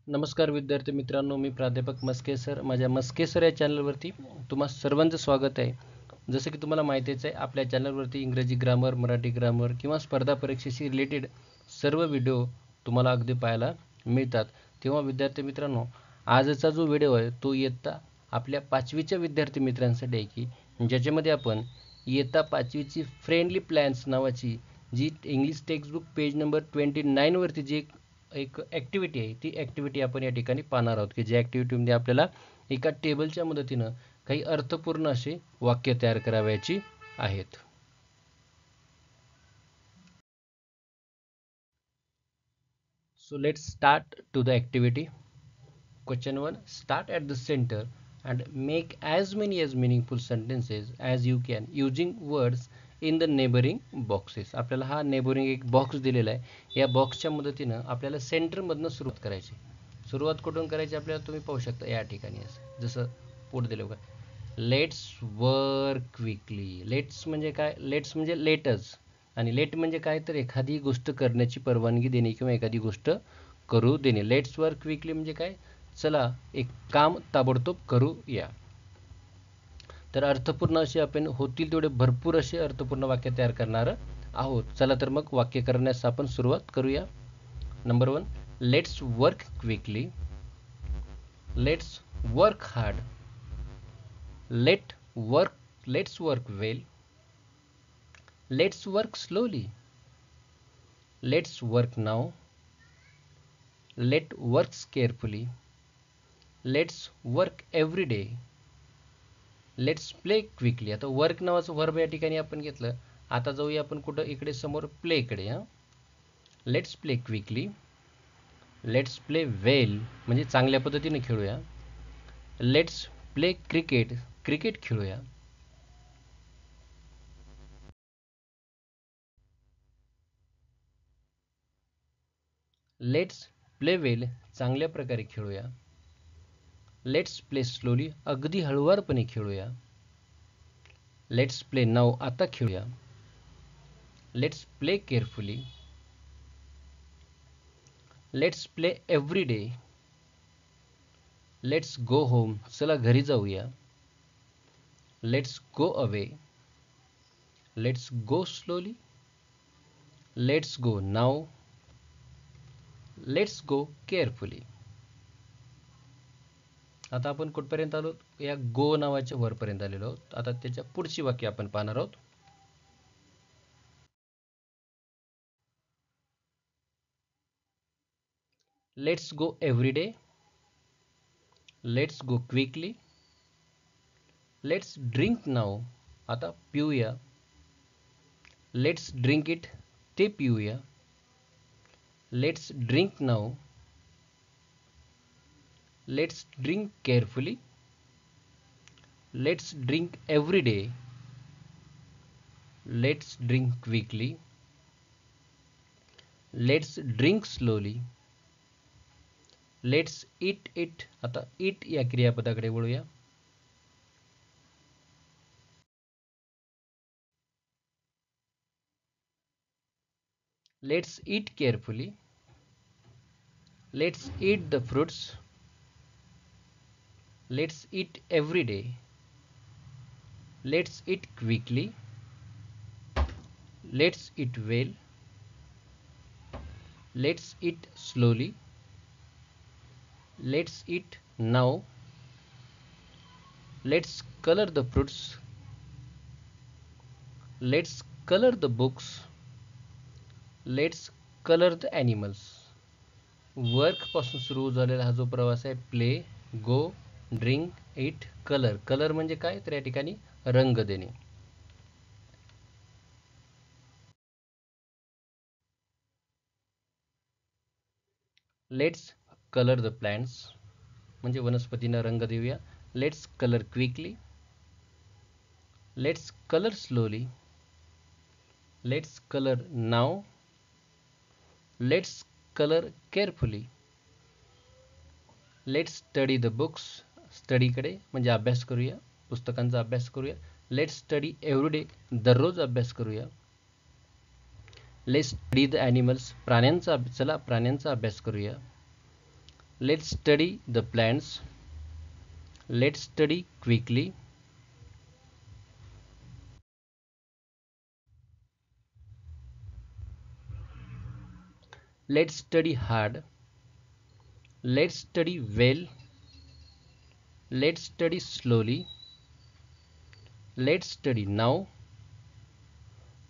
नमस्कार विद्यार्थी मित्रांनो, मी प्राध्यापक मस्के सर. माझ्या मस्के सर या चॅनलवरती तुम्हा सर्वांचं स्वागत आहे. जसं की तुम्हाला माहितीच आहे, आपल्या चॅनलवरती इंग्रजी ग्रामर, मराठी ग्रामर किंवा स्पर्धा परीक्षेशी रिलेटेड सर्व व्हिडिओ तुम्हाला अगदी पाहायला मिळतात. तेव्हा विद्यार्थी मित्रांनो, आजचा जो व्हिडिओ आहे तो इयत्ता आपल्या 5वीच्या विद्यार्थी मित्रांसाठी आहे, की ज्याच्यामध्ये आपण इयत्ता 5वीची फ्रेंडली प्लॅन्स नावाची जी इंग्लिश टेक्स्टबुक पेज नंबर 29 वरती जी एक ॲक्टिव्हिटी आहे, ती ॲक्टिव्हिटी आपण या ठिकाणी पाहणार आहोत, की ज्या ॲक्टिव्हिटीमध्ये आपल्याला एका टेबलच्या मदतीनं काही अर्थपूर्ण असे वाक्य तयार करावयाची आहेत. So let's start to the activity. Question 1. Start at the center and make as many as meaningful sentences as you can using words in the neighboring boxes. आपल्याला हा नेबरिंग एक बॉक्स दिलेला आहे. या बॉक्सच्या मदतीनं आपल्याला सेंटरमधनं सुरुवात करायची. सुरुवात कुठून करायची आपल्याला तुम्ही पाहू शकता या ठिकाणी. असं जसं पुढे दिलं बघा, लेट्स वर्क क्विकली. लेट्स म्हणजे काय? लेट्स म्हणजे लेटच, आणि लेट म्हणजे काय? तर एखादी गोष्ट करण्याची परवानगी देणे किंवा एखादी गोष्ट करू देणे. लेट्स वर्क क्विकली म्हणजे काय? चला एक काम ताबडतोब करूया. तर अर्थपूर्ण असे आपण होतील तेवढे भरपूर असे अर्थपूर्ण वाक्य तयार करणार आहोत. चला तर मग वाक्य करण्यास आपण सुरुवात करूया. Number 1. Let's work quickly. Let's work hard. Let's work well. Let's work slowly. Let's work now. Let works carefully. Let's work every day. Let's play quickly. आता वर्क नावाचं वर्ब या ठिकाणी आपण घेतलं. आता जाऊया आपण कुठं? इकडे समोर प्लेकडे. Let's play quickly. Let's play well म्हणजे चांगल्या पद्धतीने खेळूया. Let's play cricket. क्रिकेट खेळूया. लेट्स प्ले वेल चांगल्या प्रकारे खेळूया. लेट्स प्ले स्लोली अगदी हळुवारपणे खेळूया. लेट्स प्ले नाऊ आता खेळूया. Let's play carefully. Let's play every day. Let's go home चला घरी जाऊया. Let's go away. Let's go slowly. Let's go now. Let's go carefully. आता आपण कुठपर्यंत आलो? या गो नावाच्या वरपर्यंत आलेलो आहोत. आता त्याच्या पुढची वाक्य आपण पाहणार आहोत. Let's go every day. Let's go quickly. Let's drink now आता पिऊया. लेट्स ड्रिंक इट ते पिऊया. Let's drink now. Let's drink carefully. Let's drink every day. Let's drink quickly. Let's drink slowly. Let's eat it. आता eat या क्रियापदाकडे वळूया. Let's eat carefully. Let's eat the fruits. Let's eat every day. Let's eat quickly. Let's eat well. Let's eat slowly. Let's eat now. Let's colour the fruits. Let's colour the books. Let's colour the animals. Work पासून सुरू झालेला हा जो प्रवास आहे, play, go, drink, it, colour. Colour म्हणजे काय? तर या ठिकाणी रंग देणे. लेट्स कलर द प्लांट्स म्हणजे वनस्पतींना रंग देऊया. Let's colour quickly. Let's colour slowly. Let's colour now. Let's colour carefully. Let's study the books. स्टडीकडे म्हणजे अभ्यास करूया, पुस्तकांचा अभ्यास करूया. लेट्स स्टडी एव्हरी डे दररोज अभ्यास करूया. लेट्स स्टडी द ॲनिमल्स चला प्राण्यांचा अभ्यास करूया. Let's study the plants. Let's study quickly. Let's study hard. Let's study well. Let's study slowly. Let's study now.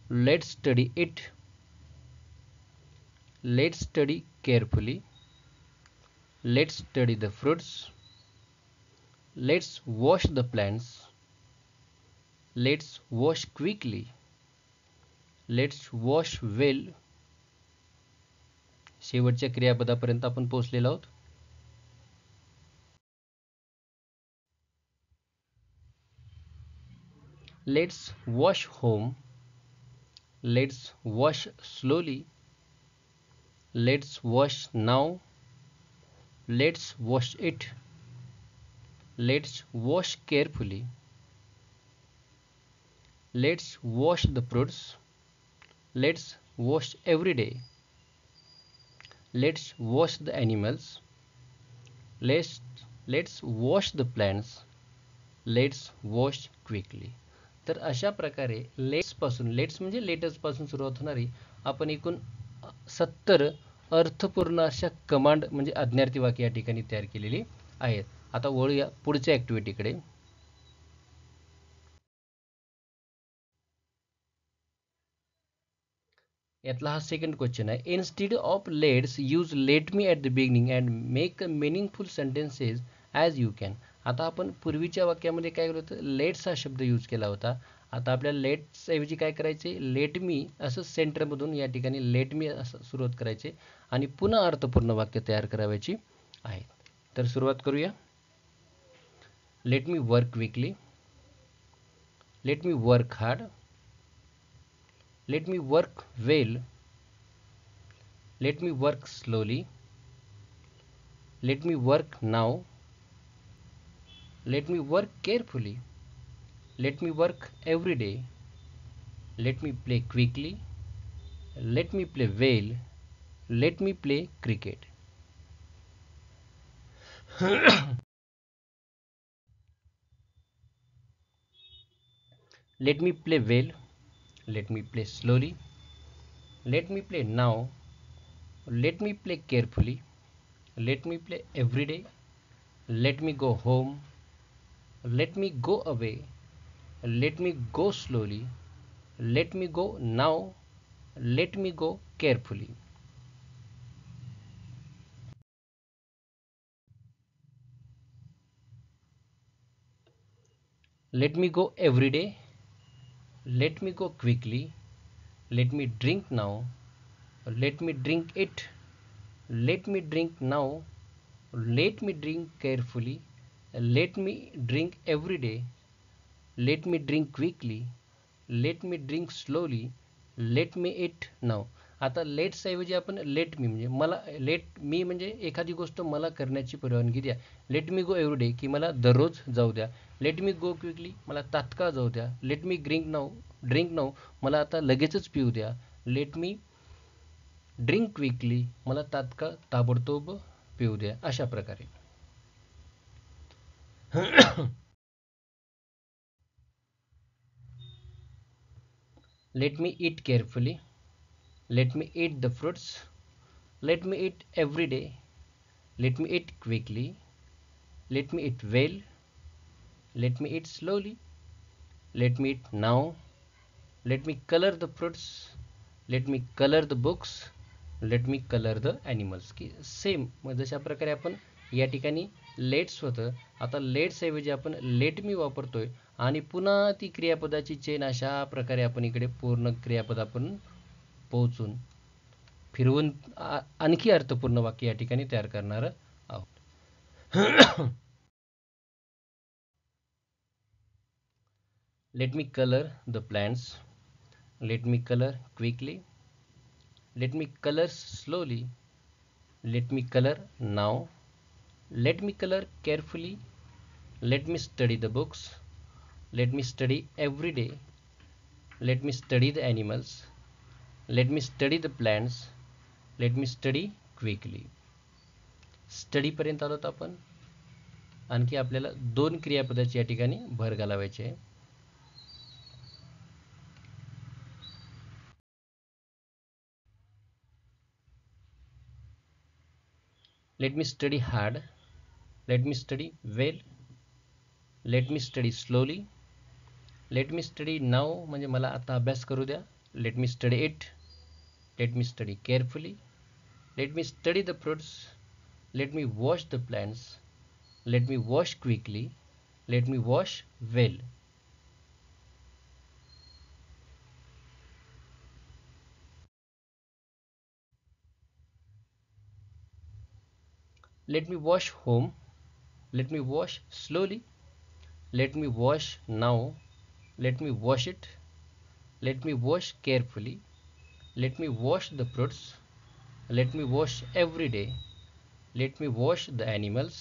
Let's study it. Let's study carefully. Let's study the fruits. Let's wash the plants. Let's wash quickly. Let's wash well. शेवटच्या क्रियापदापर्यंत आपण पोहोचलेलो आहोत. Let's wash home. Let's wash slowly. Let's wash now. Let's wash it. Let's wash carefully. Let's wash the fruits. Let's wash every day. Let's wash the animals. Let's let's wash the plants. Let's wash quickly. तर अशा प्रकारे let's पासून, let's म्हणजे letters पासून सुरुवात होणारी आपण एकूण 70 अर्थपूर्ण अशा कमांड म्हणजे आज्ञार्थी वाक्य या ठिकाणी तयार केलेली आहेत. आता वळूया पुढच्या ऍक्टिव्हिटीकडे. यातला हा सेकंड क्वेश्चन आहे. Instead of let's use let me at the beginning and make meaningful sentences as you can. आता आपण पूर्वीच्या वाक्यामध्ये काय केलं होतं, लेट्स हा शब्द यूज केला होता. आता आपल्याला लेट्स ऐवजी काय करायचे, लेट मी असं सेंटरमधून या ठिकाणी लेट मी असं सुरुवात करायचे आणि पुन्हा अर्थपूर्ण वाक्य तयार करायची आहेत. तर सुरुवात करूया. Let me work quickly. Let me work hard. Let me work well. Let me work slowly. Let me work now. Let me work carefully. Let me work every day. Let me play quickly. Let me play well. Let me play cricket. Let me play well. Let me play slowly. Let me play now. Let me play carefully. Let me play every day. Let me go home. Let me go away. Let me go slowly. Let me go now. Let me go carefully. Let me go every day. Let me go quickly. Let me drink now. Let me drink it. Let me drink now. Let me drink carefully. Let me drink every day. Let me drink quickly. Let me drink slowly. Let me eat now. आता let's ऐवजी आपण let me म्हणजे मला, let me म्हणजे एखादी गोष्ट मला करण्याची परवानगी द्या. लेट मी गो एव्हरी डे की मला दररोज जाऊ द्या. लेट मी गो क्विकली मला तात्काळ जाऊ द्या. लेट मी ड्रिंक नाऊ मला आता लगेचच पिऊ द्या. लेट मी ड्रिंक क्विकली मला तात्काळ ताबडतोब पिऊ द्या. अशा प्रकारे. Let me eat carefully. Let me eat the fruits. Let me eat every day. Let me eat quickly. Let me eat well. Let me eat slowly. Let me eat now. Let me color the fruits. Let me color the books. Let me color the animals. की same जशा प्रकारे आपण या ठिकाणी let's होतं, आता let's ऐवजी आपण लेट मी वापरतोय आणि पुन्हा ती क्रियापदाची चेन अशा प्रकारे आपण इकडे पूर्ण क्रियापद आपण पोहोचून फिरवून आणखी अर्थपूर्ण वाक्य या ठिकाणी तयार करणार आहोत. Let me color the plants. Let me color quickly. Let me color slowly. Let me color now. Let me color carefully. Let me study the books. Let me study every day. Let me study the animals. Let me study the plants. Let me study quickly. स्टडीपर्यंत आलोत आपण. आणखी आपल्याला 2 क्रियापदाची या ठिकाणी भर घालावायची आहे. Let me study hard, let me study well, let me study slowly, let me study now म्हणजे मला आता अभ्यास करू द्या. Let me study it, let me study carefully, let me study the fruits, let me wash the plants, let me wash quickly, let me wash well. Let me wash home, let me wash slowly, let me wash now, let me wash it, let me wash carefully, let me wash the fruits, let me wash every day, let me wash the animals,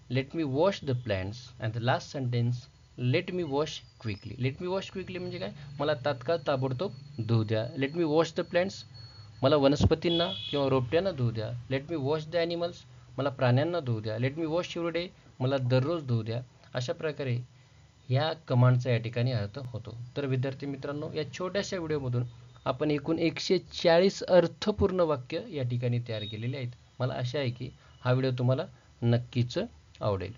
let me wash the plants, and the last sentence, let me wash quickly. Let me wash quickly म्हणजे काय, मला तात्काळ ताबडतोब धुऊ द्या. Let me wash the plants, मला वनस्पतींना किंवा रोपट्यांना धुऊ द्या. Let me wash the animals, मला प्राण्यांना धुऊ द्या. Let me wash every day, मला दररोज धुऊ द्या. अशा प्रकारे ह्या कमांडचा या ठिकाणी अर्थ होतो. तर विद्यार्थी मित्रांनो, या छोट्याशा व्हिडिओमधून आपण एकूण 140 अर्थपूर्ण वाक्य या ठिकाणी तयार केलेली आहेत. मला आशा आहे की हा व्हिडिओ तुम्हाला नक्कीच आवडेल.